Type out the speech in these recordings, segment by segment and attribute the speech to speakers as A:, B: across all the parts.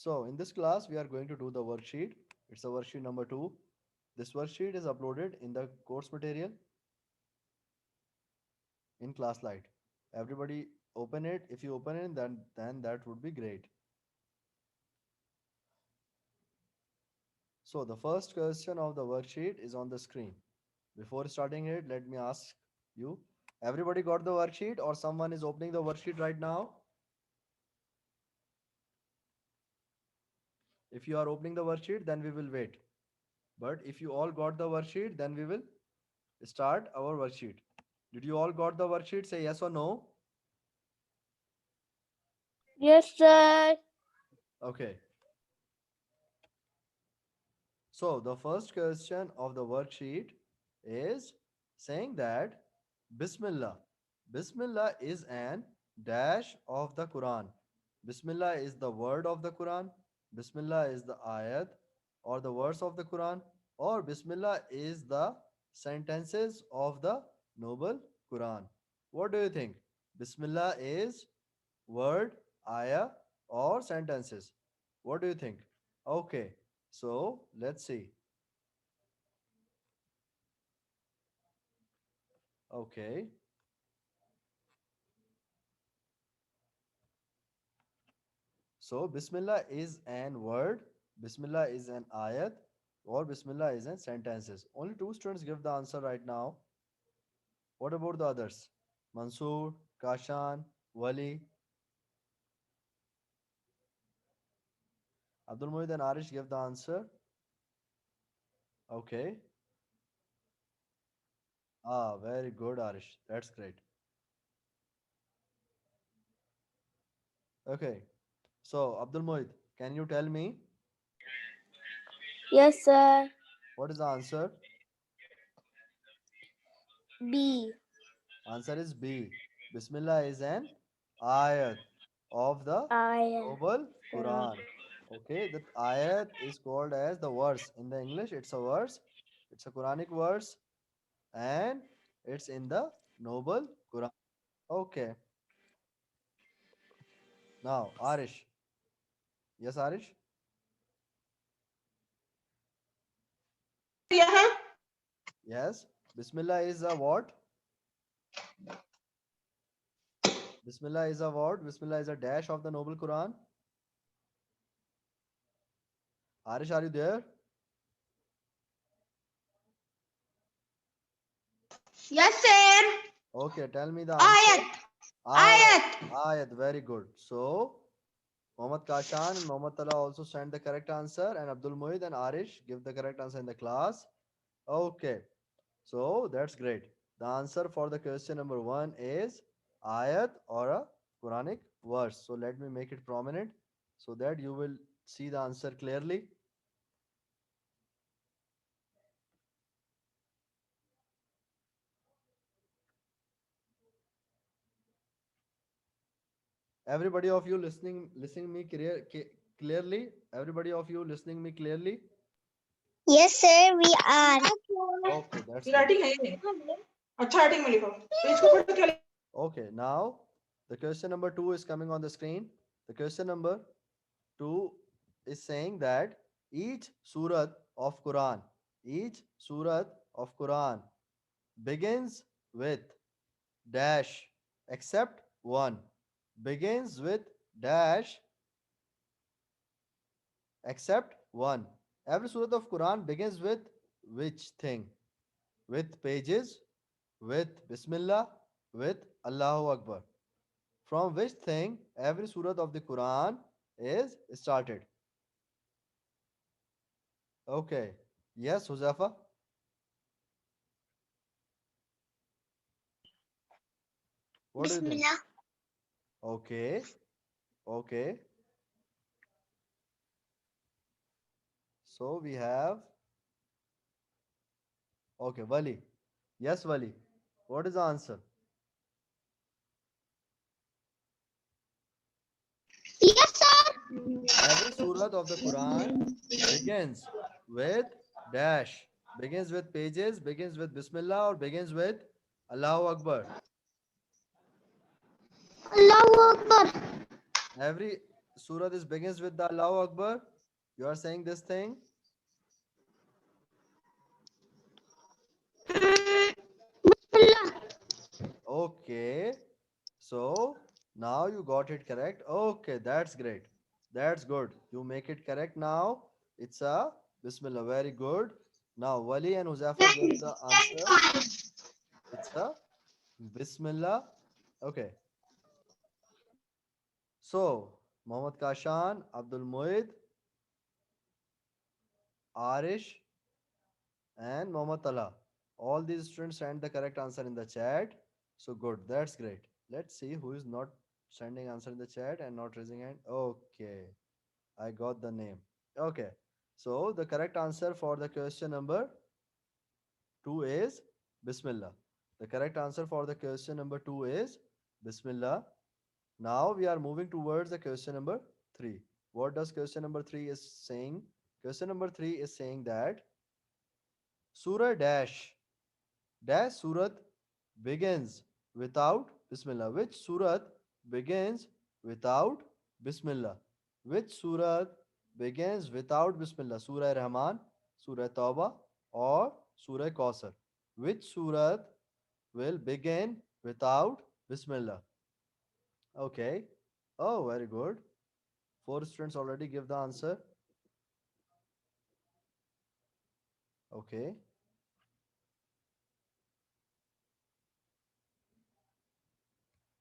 A: So in this class, we are going to do the worksheet. It's a worksheet number 2. This worksheet is uploaded in the course material in ClassLite. Everybody open it. If you open it, then that would be great. So the first question of the worksheet is on the screen. Before starting it, let me ask you, everybody got the worksheet or someone is opening the worksheet right now? If you are opening the worksheet, then we will wait. But if you all got the worksheet, then we will start our worksheet. Did you all got the worksheet? Say yes or no.
B: Yes, sir.
A: Okay. So the first question of the worksheet is saying that Bismillah. Bismillah is an dash of the Quran. Bismillah is the word of the Quran. Bismillah is the ayat or the verse of the Quran, or Bismillah is the sentences of the noble Quran. What do you think? Bismillah is word, ayah, or sentences? What do you think? Okay, so let's see. Okay, so Bismillah is an word, Bismillah is an ayat, or Bismillah is an sentences. Only two students give the answer right now. What about the others? Mansoor, Kashan, Wali, Abdul Muhid and Arish give the answer. Okay. Ah, very good, Arish. That's great. Okay. So, Abdul Muhid, can you tell me
B: Yes, sir.
A: what is the answer?
B: B.
A: Answer is B. Bismillah is an ayat of the
B: I.
A: noble Quran. Okay, that ayat is called as the verse. In the English, it's a verse. It's a Quranic verse and it's in the noble Quran. Okay, now Arish. Yes, Arish?
C: Yeah.
A: Yes. Bismillah is a what? Bismillah is a what? Bismillah is a dash of the noble Quran. Arish, are you there?
C: Yes, sir.
A: Okay, tell me the answer.
C: Ayat.
A: Ayat.
C: Ayat.
A: Ayat, very good. So, Mohammad Kashan and Mohammad Tala also send the correct answer, and Abdul Muhid and Arish give the correct answer in the class. Okay, so that's great. The answer for the question number 1 is ayat or a Quranic verse. So let me make it prominent so that you will see the answer clearly. Everybody of you listening me clearly. Everybody of you listening me clearly.
B: Yes, sir. We are.
A: Okay, that's
C: ये
A: great.
C: Writing है ही नहीं अच्छा writing में लिखो page को पढ़ के क्या
A: Okay, now the question number 2 is coming on the screen. The question number 2 is saying that each surat of Quran begins with dash except one. Begins with dash except one. Every surat of Quran begins with which thing? With pages, with Bismillah, with Allahu Akbar. From which thing every surah of the Quran is started? Okay. Yes, Huzafa? What do you think?
B: Bismillah.
A: Okay. Okay. So we have. Okay, Wali. Yes, Wali. What is the answer?
B: Yes, sir.
A: Every surah of the Quran begins with dash. Begins with pages, begins with Bismillah, or begins with Allahu Akbar.
B: Allahu Akbar.
A: Every surah this begins with the Allahu Akbar? You are saying this thing? Okay. So now you got it correct. Okay, that's great. That's good. You make it correct now. It's a Bismillah. Very good. Now Wali and Huzafa give the answer. It's a Bismillah. Okay. So Muhammad Kashan, Abdul Muid, Arish, and Mohammad Talha. All these students sent the correct answer in the chat. So good. That's great. Let's see who is not sending answer in the chat and not raising hand. Okay. I got the name. Okay. So the correct answer for the question number 2 is Bismillah. The correct answer for the question number 2 is Bismillah. Now we are moving towards the question number 3. What does question number 3 is saying? Question number 3 is saying that Surah dash surat begins without Bismillah. Which surat begins without Bismillah? Which surat begins without Bismillah? Surah Rahman, Surah Tawbah, or Surah Kausar? Which surat will begin without Bismillah? Okay. Oh, very good. 4 students already give the answer. Okay.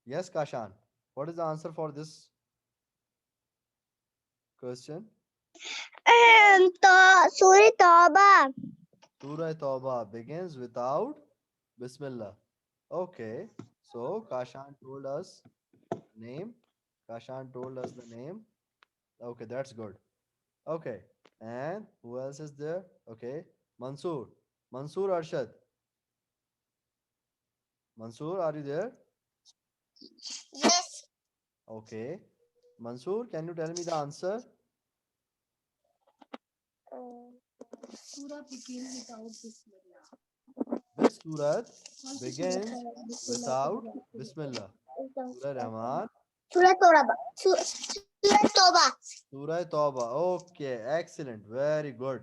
A: Yes, Kashan. What is the answer for this question?
B: Surah Tawbah.
A: Surah Tawbah begins without Bismillah. Okay, so Kashan told us name. Kashan told us the name. Okay, that's good. Okay, and who else is there? Okay, Mansoor. Mansoor Arshad. Mansoor, are you there?
B: Yes.
A: Okay. Mansoor, can you tell me the answer?
D: Surah begins without Bismillah.
A: Which surat
D: कौन सी सूरत
A: begins
D: है बिस्मिल्लाह से
A: without
D: शुरुआत हुई है?
A: Bismillah? Surah Rahman,
B: Surah Tawbah. Surah Tawbah.
A: Surah Tawbah. Okay, excellent. Very good.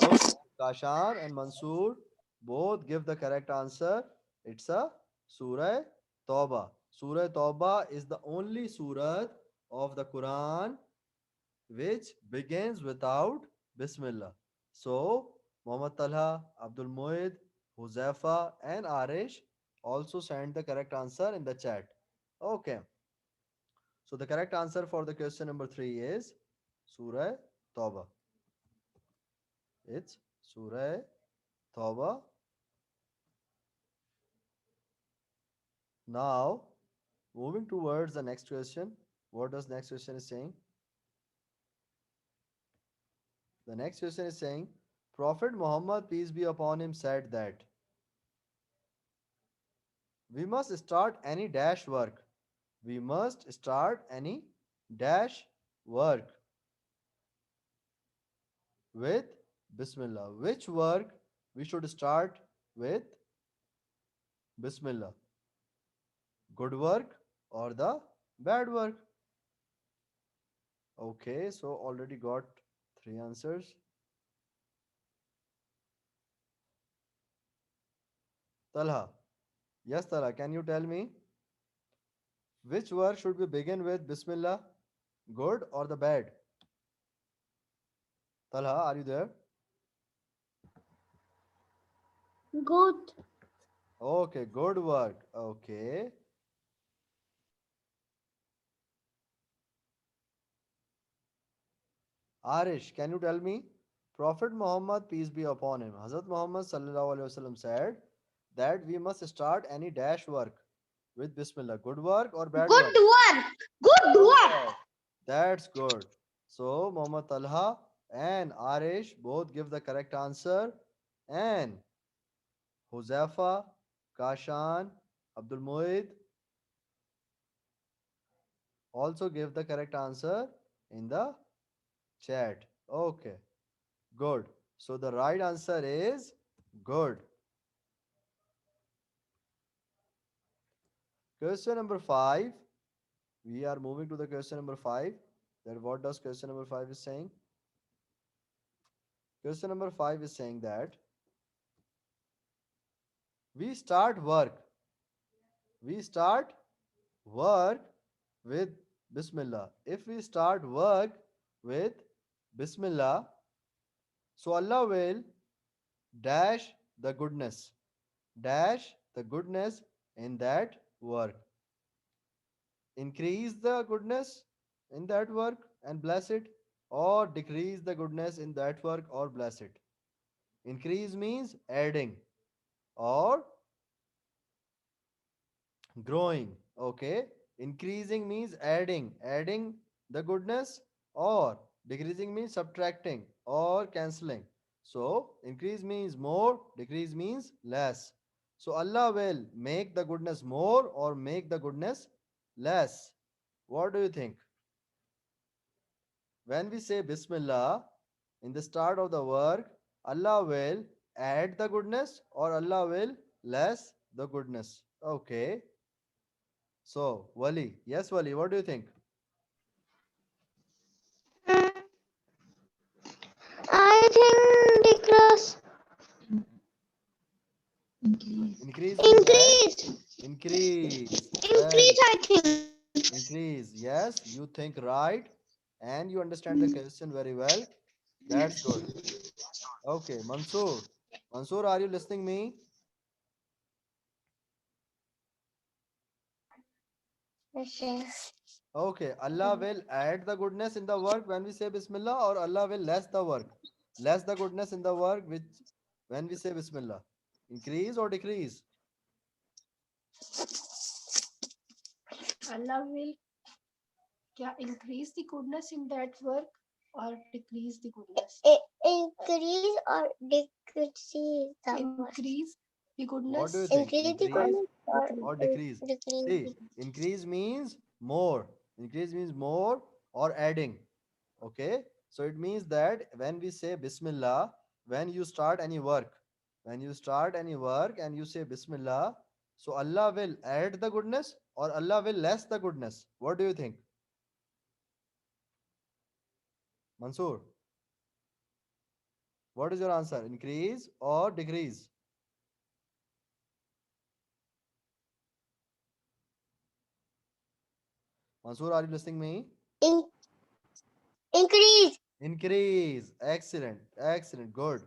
A: Okay, Kashar and Mansoor both give the correct answer. It's a Surah Tawbah. Surah Tawbah is the only surah of the Quran which begins without Bismillah. So, Muhammad Talha, Abdul Muid, Huzaifa, and Arish also sent the correct answer in the chat. Okay. So the correct answer for the question number 3 is Surah Tawbah. It's Surah Tawbah. Now, moving towards the next question. What does next question is saying? The next question is saying, Prophet Muhammad, peace be upon him, said that we must start any dash work. We must start any dash work with Bismillah. Which work we should start with Bismillah? Good work or the bad work? Okay, so already got 3 answers. Talha. Yes, Talha, can you tell me which work should we begin with Bismillah? Good or the bad? Talha, are you there?
D: Good.
A: Okay, good work. Okay. Arish, can you tell me? Prophet Muhammad, peace be upon him, Hazrat Muhammad sallallahu alaihi wasallam said that we must start any dash work with Bismillah. Good work or bad work?
B: Good work. Good work.
A: Yes, that's good. So Muhammad Talha and Arish both give the correct answer, and Huzafa, Kashan, Abdul Muid also give the correct answer in the chat. Okay, good. So the right answer is good. Question number 5. We are moving to the question number 5. That what does question number 5 is saying? Question number 5 is saying that we start work. We start work with Bismillah. If we start work with Bismillah, so Allah will dash the goodness, dash the goodness in that work. Increase the goodness in that work and bless it, or decrease the goodness in that work or bless it. Increase means adding, or growing. Okay, increasing means adding the goodness, or decreasing means subtracting or canceling. So increase means more, decrease means less. So Allah will make the goodness more or make the goodness less. What do you think? When we say Bismillah in the start of the work, Allah will add the goodness or Allah will less the goodness. Okay. So, Wali, yes, Wali, what do you think?
B: I think decrease.
A: Increase means add.
B: Increase.
A: Increase. Very
B: Increase, I think.
A: increase. Yes, you think right and you understand the question very well. That's good. Okay, Mansoor. Mansoor, are you listening me?
B: Okay.
A: Okay, Allah will add the goodness in the work when we say Bismillah, or Allah will less the work. Less the goodness in the work which when we say Bismillah. Increase or decrease?
D: Allah will increase the goodness in that work or decrease the goodness?
B: Increase or decrease the
D: Increase the
A: What do you
D: goodness.
A: think?
B: increase the
A: Increase
B: goodness or
A: or decrease?
B: decrease
A: See, increase means more. Increase means more or adding. Okay. So it means that when we say Bismillah, when you start any work, when you start any work and you say Bismillah, so Allah will add the goodness or Allah will less the goodness. What do you think? Mansoor, what is your answer? Increase or decrease? Mansoor, are you listening me?
B: in, increase.
A: Increase. Excellent. Excellent. Good.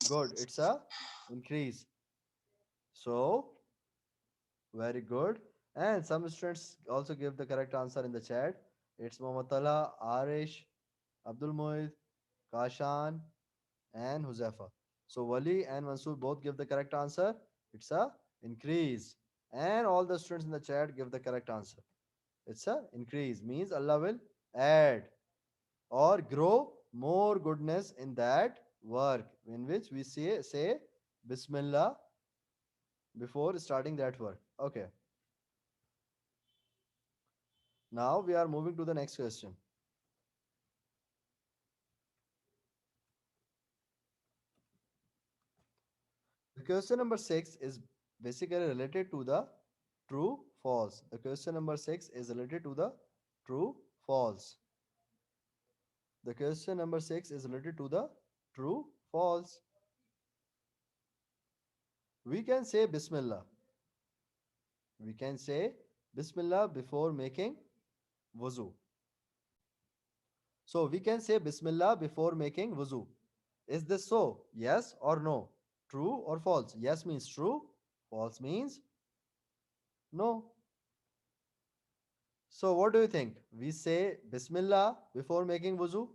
A: Good. It's a increase. So, very good. And some students also give the correct answer in the chat. It's Mohammad Tala, Arish, Abdul Muid, Kashan, and Huzefa. So, Wali and Mansoor both give the correct answer. It's a increase. And all the students in the chat give the correct answer. It's a increase. Means Allah will add or grow more goodness in that work in which we say Bismillah before starting that work. Okay. Now we are moving to the next question. The question number 6 is basically related to the true false. The question number 6 is related to the true false. The question number 6 is related to the true false. We can say Bismillah. We can say Bismillah before making wuzu. So we can say Bismillah before making wuzu. Is this so? Yes or no? True or false? Yes means true. False means no. So what do you think? We say Bismillah before making wuzu?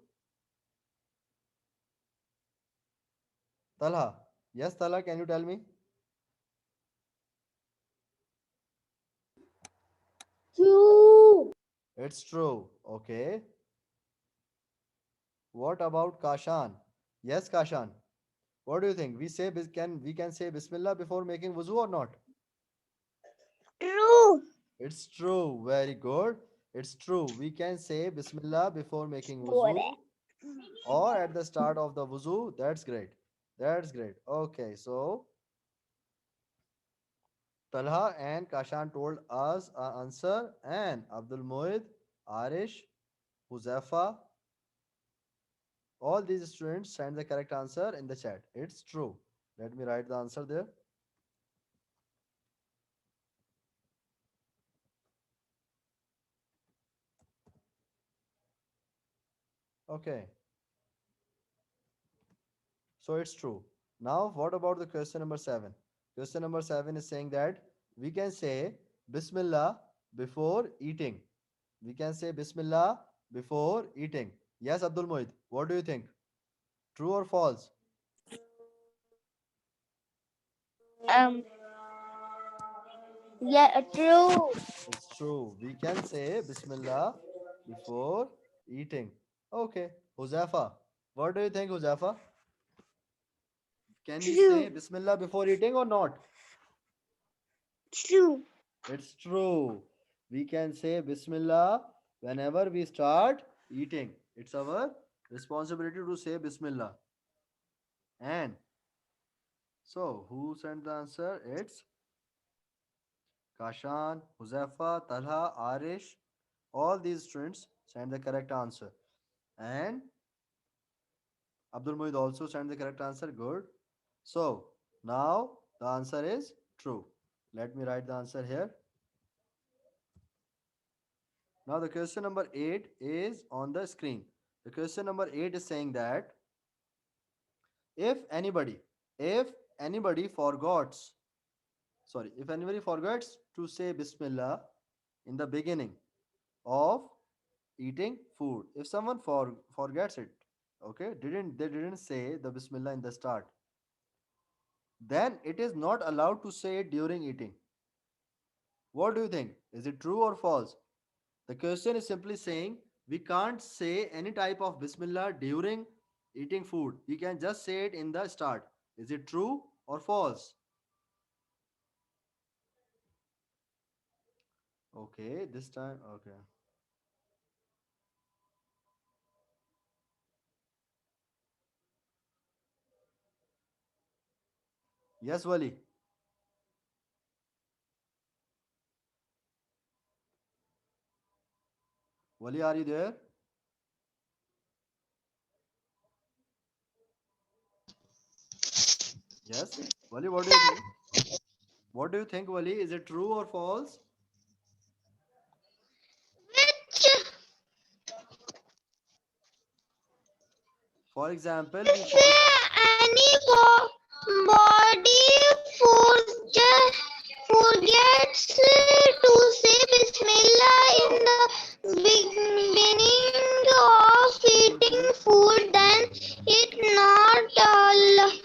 A: Talha. Yes, Talha, can you tell me?
B: True.
A: It's true. Okay. What about Kashan? Yes, Kashan. What do you think? We can say Bismillah before making wuzu or not?
B: True.
A: It's true. Very good. It's true. We can say Bismillah before making
B: Bore.
A: wuzu or at the start of the wuzu. That's great. That's great. Okay, so Talha and Kashan told us our answer, and Abdul Muid, Arish, Huzaifa. All these students send the correct answer in the chat. It's true. Let me write the answer there. Okay. So it's true. Now, what about the question number 7? Question number 7 is saying that we can say Bismillah before eating. We can say Bismillah before eating. Yes, Abdul Muid, what do you think? True or false?
B: Um. Yeah. True.
A: It's true. We can say Bismillah before eating. Okay. Huzafa, what do you think, Huzafa? Can we say
B: True.
A: Bismillah before eating or not?
B: True.
A: It's true. We can say Bismillah whenever we start eating. It's our responsibility to say Bismillah. And so, who sent the answer? It's Kashan, Huzafa, Talha, Arish. All these students sent the correct answer. And Abdul Muid also sent the correct answer. Good. So, now the answer is true. Let me write the answer here. Now, the question number 8 is on the screen. The question number 8 is saying that if anybody, if anybody forgets, if anybody forgets to say Bismillah in the beginning of eating food, if someone forgets it, okay, they didn't say the Bismillah in the start, then it is not allowed to say it during eating. What do you think? Is it true or false? The question is simply saying we can't say any type of Bismillah during eating food. We can just say it in the start. Is it true or false? Okay, this time, okay. Yes, Wali. Wali, are you there? Yes. Wali, what do you think? What do you think, Wali? Is it true or false? For example, we for
B: Any body forgets to say Bismillah in the beginning of eating food, then it not allowed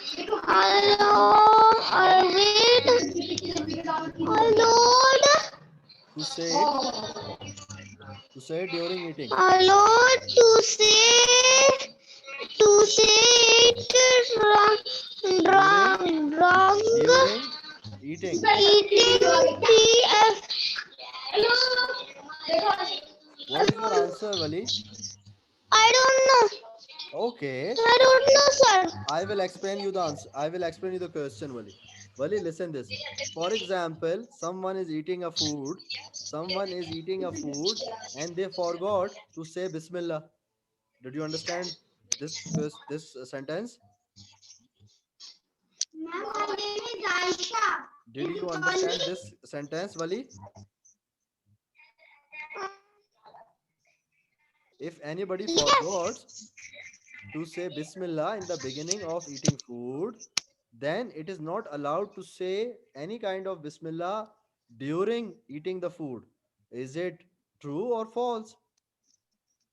A: to say it during eating.
B: allowed to say it
A: During
B: wrong
A: eating.
B: eating PF.
A: What is your answer, Wali?
B: I don't know.
A: Okay.
B: I don't know, sir.
A: I will explain you the answer. I will explain you the question, Wali. Wali, listen this. For example, someone is eating a food. Someone is eating a food and they forgot to say Bismillah. Did you understand this sentence? Did you understand this sentence, Wali? If anybody forgot to say Bismillah in the beginning of eating food, then it is not allowed to say any kind of Bismillah during eating the food. Is it true or false?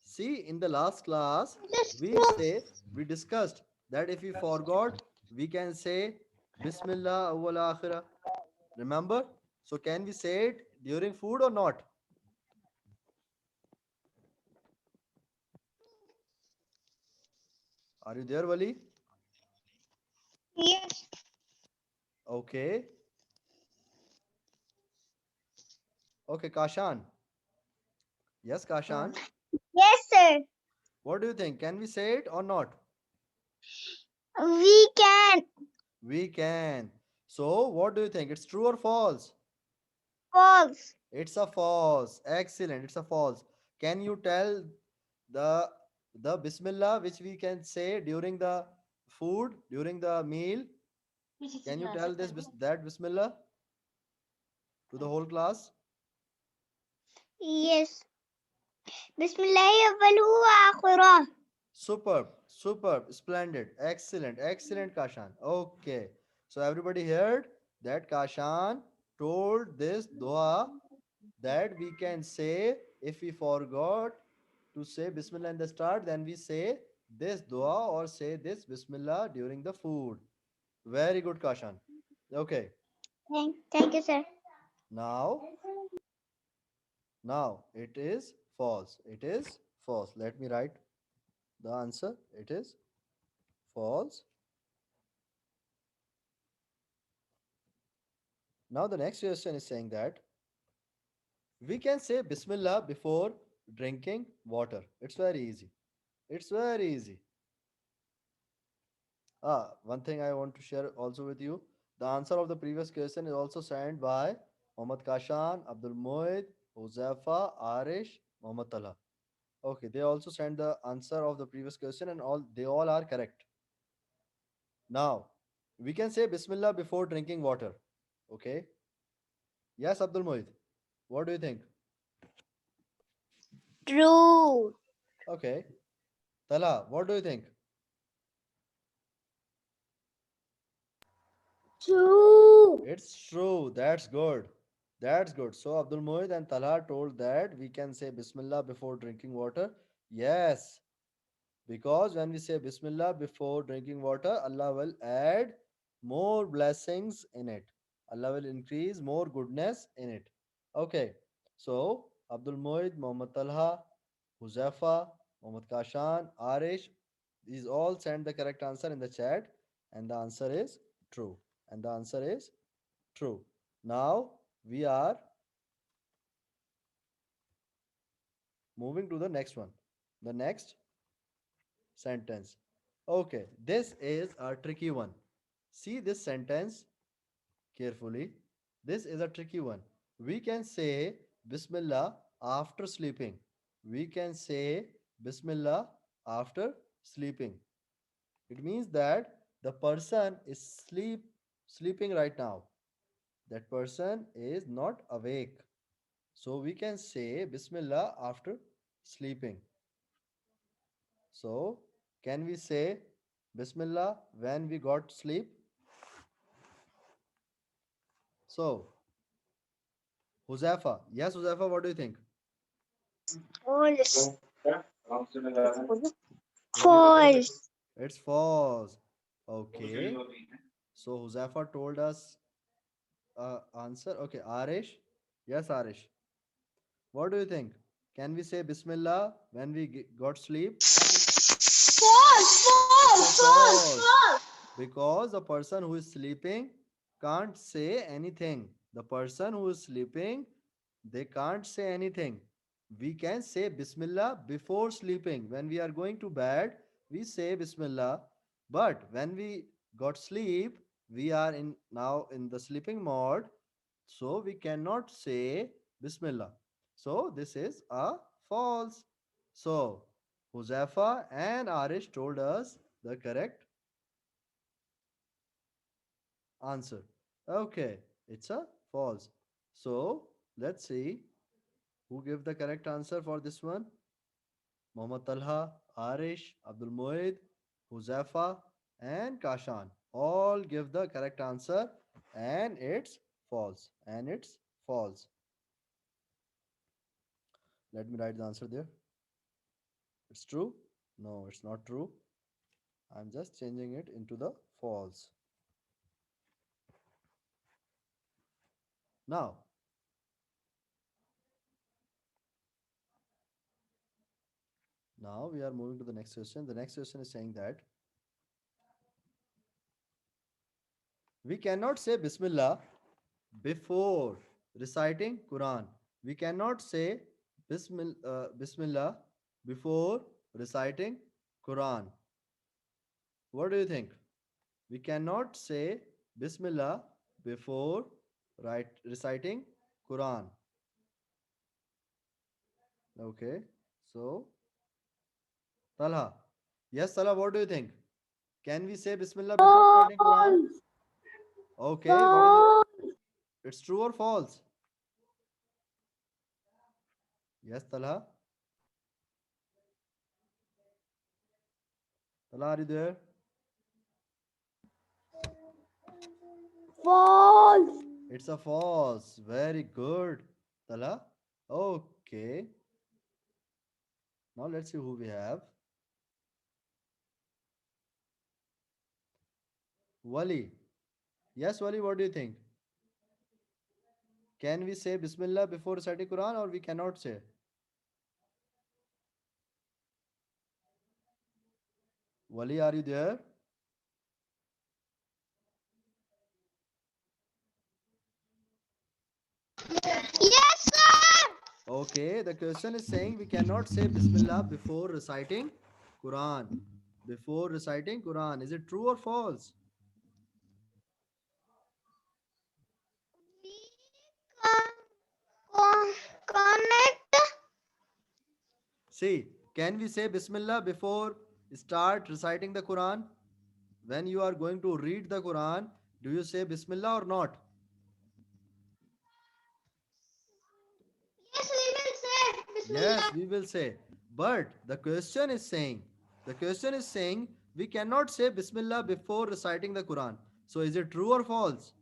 A: See, in the last class, we discussed that if we forgot, we can say Bismillah awwal akhirah. Remember? So can we say it during food or not? Are you there, Wali?
B: Yes.
A: Okay. Okay, Kashan. Yes, Kashan.
B: Yes, sir.
A: What do you think? Can we say it or not?
B: We can.
A: We can. So, what do you think? It's true or false?
B: False.
A: It's a false. Excellent. It's a false. Can you tell The the Bismillah which we can say during the food, during the meal. Can you tell that Bismillah to the whole class?
B: Yes. Bismillahi awwaluhu wa akhiruh.
A: Superb, superb, splendid, excellent, excellent, Kashan. Okay, so everybody heard that Kashan told this dua that we can say if we forgot to say Bismillah in the start, then we say this dua or say this Bismillah during the food. Very good, Kashan. Okay,
B: Thank you, sir.
A: now, now it is false. It is false. Let me write the answer. It is false. Now the next question is saying that we can say Bismillah before drinking water. It's very easy. It's very easy. One thing I want to share also with you. The answer of the previous question is also sent by Muhammad Kashan, Abdul Moed, Huzafa, Arish, Muhammad Talha. Okay, they also sent the answer of the previous question and all are correct. Now, we can say Bismillah before drinking water. Okay. Yes, Abdul Moed. What do you think?
B: True.
A: Okay. Talha, what do you think?
B: True.
A: It's true. That's good. That's good. So Abdul Mohid and Talha told that we can say Bismillah before drinking water. Yes, because when we say Bismillah before drinking water, Allah will add more blessings in it. Allah will increase more goodness in it. Okay. So Abdul Mohid, Muhammad Talha, Huzafa, Muhammad Kashan, Arish, these all send the correct answer in the chat, and the answer is true. And the answer is true. Now we are moving to the next one. The next sentence. Okay, this is a tricky one. See this sentence carefully. This is a tricky one. We can say Bismillah after sleeping. We can say Bismillah after sleeping. It means that the person is sleeping right now. That person is not awake. So we can say Bismillah after sleeping. So can we say Bismillah when we got sleep? So Huzafa, yes Huzafa, what do you think?
B: False.
A: What do you think?
B: False.
A: It's false. Okay. So Huzafa told us answer. Okay, Arish. Yes, Arish. What do you think? Can we say Bismillah when we got sleep?
B: False.
A: It's a
B: False. False.
A: false.
B: False.
A: Because the person who is sleeping can't say anything. The person who is sleeping, they can't say anything. We can say Bismillah before sleeping. When we are going to bed, we say Bismillah. But when we got sleep, we are in now in the sleeping mode. So we cannot say Bismillah. So this is a false. So Huzafa and Arish told us the correct answer. Okay, it's a false. So let's see who gave the correct answer for this one. Muhammad Talha, Arish, Abdul Moed, Huzafa, and Kashan all give the correct answer, and it's false. And it's false. Let me write the answer there. It's true? No, it's not true. I'm just changing it into the false. Now, now we are moving to the next question. The next question is saying that we cannot say Bismillah before reciting Quran. We cannot say Bismillah before reciting Quran. What do you think? We cannot say Bismillah before reciting Quran. Okay, so Talha. Yes, Talha, what do you think? Can we say Bismillah before reciting Quran?
B: False.
A: Okay, what is it?
B: False.
A: It's true or false? Yes, Talha. Talha, are you there?
B: False.
A: It's a false. Very good, Talha. Okay. Now let's see who we have. Wali. Yes, Wali, what do you think? Can we say Bismillah before reciting Quran or we cannot say? Wali, are you there?
B: Yes, sir.
A: Okay, the question is saying we cannot say Bismillah before reciting Quran. Before reciting Quran. Is it true or false?
B: Connect.
A: See, can we say Bismillah before start reciting the Quran? When you are going to read the Quran, do you say Bismillah or not?
B: Yes, we will say
A: Yes,
B: Bismillah.
A: we will say. But the question is saying we cannot say Bismillah before reciting the Quran. So is it true or false?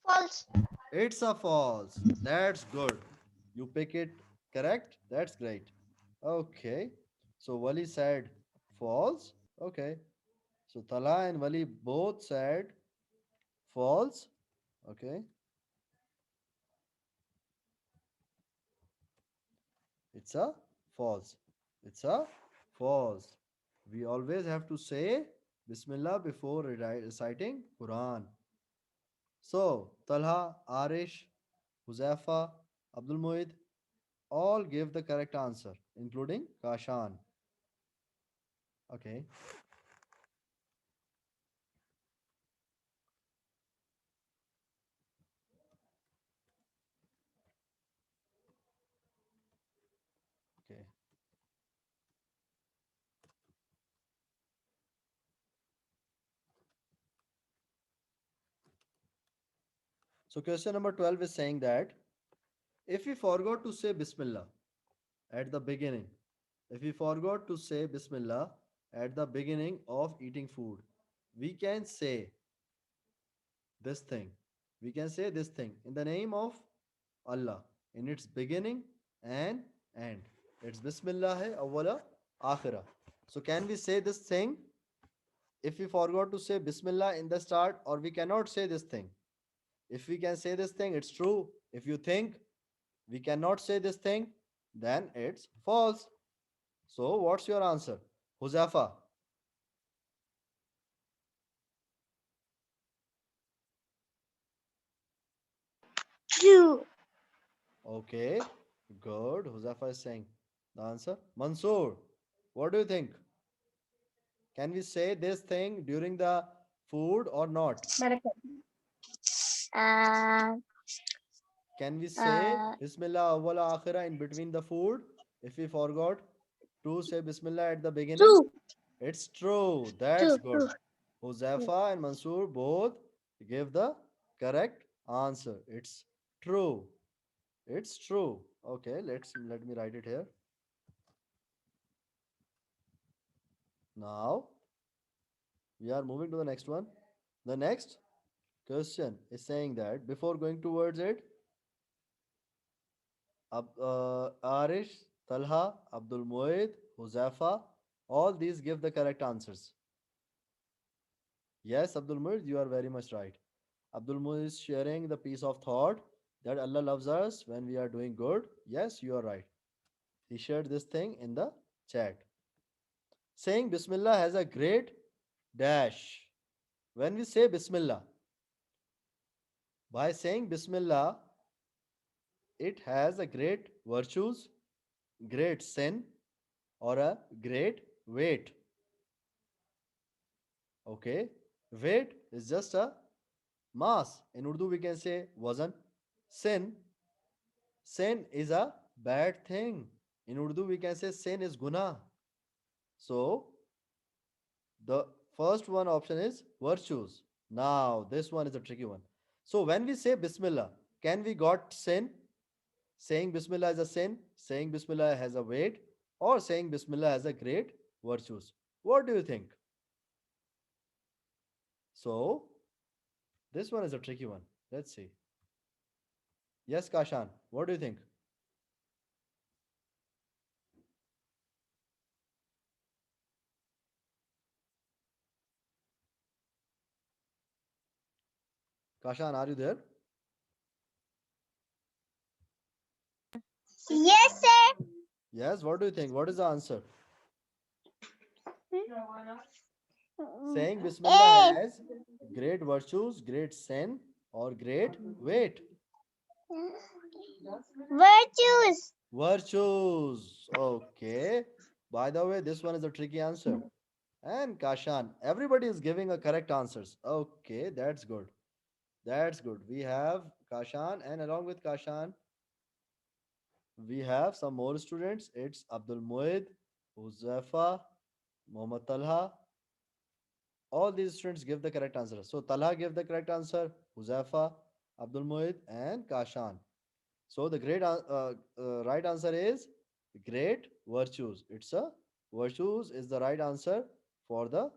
B: False.
A: It's a false. That's good. You pick it correct. That's great. Okay. So Wali said false. Okay. So Tala and Wali both said false. Okay. It's a false. It's a false. We always have to say Bismillah before reciting Quran. So Talha, Arish, Huzaifa, Abdul Muid all gave the correct answer, including Kashan. Okay. Okay. So question number 12 is saying that if we forgot to say Bismillah at the beginning, if we forgot to say Bismillah at the beginning of eating food, we can say this thing. We can say this thing in the name of Allah in its beginning and end. It's Bismillah hai awwala akhira. So can we say this thing if we forgot to say Bismillah in the start, or we cannot say this thing? If we can say this thing, it's true. If you think we cannot say this thing, then it's false. So what's your answer? Huzafa.
B: True.
A: Okay, good. Huzafa is saying the answer. Mansoor, what do you think? Can we say this thing during the food or not?
D: मैंने
B: Uh,
A: Can we say
B: uh,
A: Bismillah awwala akhira in between the food if we forgot to say Bismillah at the beginning?
B: true.
A: It's true. That's
B: True.
A: good.
B: True. True.
A: Huzafa and Mansoor both give the correct answer. It's true. It's true. Okay, let me write it here. Now we are moving to the next one. The next question is saying that before going towards it, Arish, Talha, Abdul Muid, Huzafa, all these give the correct answers. Yes, Abdul Muid, you are very much right. Abdul Muid is sharing the piece of thought that Allah loves us when we are doing good. Yes, you are right. He shared this thing in the chat. Saying Bismillah has a great dash. When we say Bismillah, by saying Bismillah, it has a great virtues, great sin, or a great weight. Okay, weight is just a mass. In Urdu, we can say wazan. Sin, sin is a bad thing. In Urdu, we can say sin is guna. So the first one option is virtues. Now this one is a tricky one. So when we say Bismillah, can we got sin? Saying Bismillah is a sin, saying Bismillah has a weight, or saying Bismillah has a great virtues. What do you think? So this one is a tricky one. Let's see. Yes, Kashan, what do you think? Kashan, are you there?
B: Yes, sir.
A: Yes, what do you think? What is the answer? Saying Bismillah
B: A.
A: has great virtues, great sin, or great weight.
B: Virtues.
A: Virtues. Okay. By the way, this one is a tricky answer. And Kashan, everybody is giving a correct answers. Okay, that's good. That's good. We have Kashan, and along with Kashan, we have some more students. It's Abdul Muid, Uzafa, Muhammad Talha. All these students give the correct answer. So Talha gave the correct answer, Uzafa, Abdul Muid, and Kashan. So the right answer is great virtues. It's a virtues is the right answer for the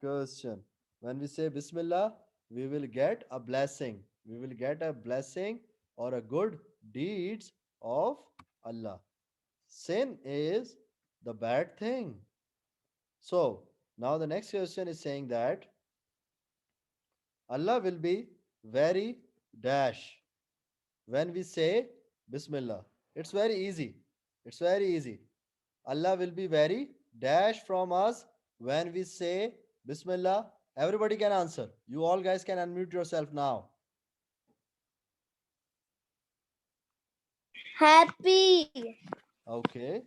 A: question. When we say Bismillah, we will get a blessing. We will get a blessing or a good deeds of Allah. Sin is the bad thing. So now the next question is saying that Allah will be very dash when we say Bismillah. It's very easy. It's very easy. Allah will be very dash from us when we say Bismillah. Everybody can answer. You all guys can unmute yourself now.
B: Happy.
A: Okay.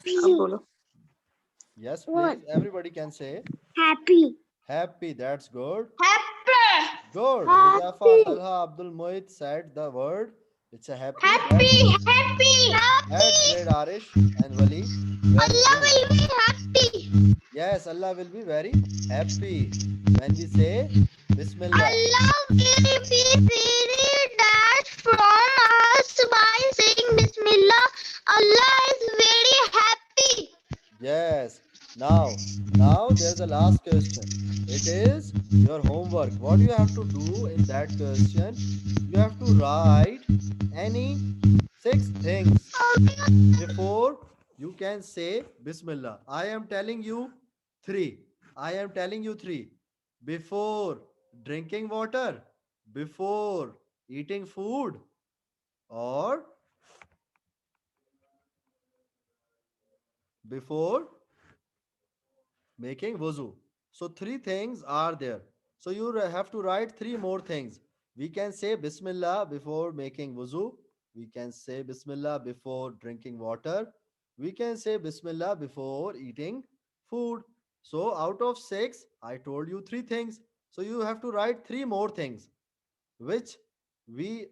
C: बोलो.
A: Yes,
B: What?
A: please. Everybody can say
B: Happy.
A: happy. That's good.
C: Happy.
A: Good.
B: Happy.
A: Huzafa, Talha, Abdul Muhit said the word. It's a happy.
C: Happy.
A: That's great, Arish and Wali. Very
B: Allah
A: good.
B: will be happy.
A: Yes, Allah will be very happy when we say Bismillah.
B: Allah will be very dash from us by saying Bismillah. Allah is very happy.
A: Yes. Now there's the last question. It is your homework. What you have to do in that question? You have to write any 6 things before you can say Bismillah. I am telling you 3. I am telling you 3. Before drinking water, before eating food, or before making wuzu. So 3 things are there. So you have to write 3 more things. We can say Bismillah before making wuzu. We can say Bismillah before drinking water. We can say Bismillah before eating food. So out of 6, I told you 3 things. So you have to write 3 more things, which we,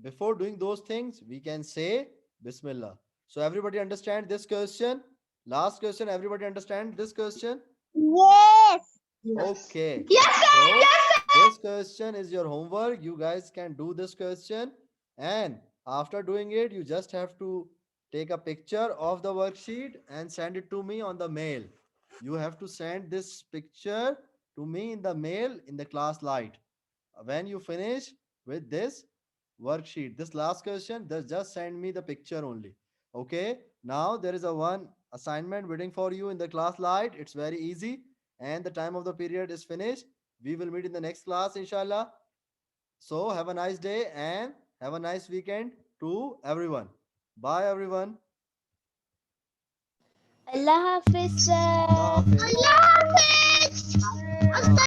A: before doing those things, we can say Bismillah. So everybody understand this question? Last question, everybody understand this question?
B: Yes.
A: Okay.
C: Yes, sir.
A: So
C: Yes, sir.
A: this question is your homework. You guys can do this question. And after doing it, you just have to take a picture of the worksheet and send it to me on the mail. You have to send this picture to me in the mail in the class light. When you finish with this worksheet, this last question, just send me the picture only. Okay. Now there is a one assignment waiting for you in the class light. It's very easy and the time of the period is finished. We will meet in the next class, inshallah. So have a nice day and have a nice weekend to everyone. Bye, everyone.
B: Allah Hafiz, sir.
A: Allah Hafiz.
B: Allah Hafiz.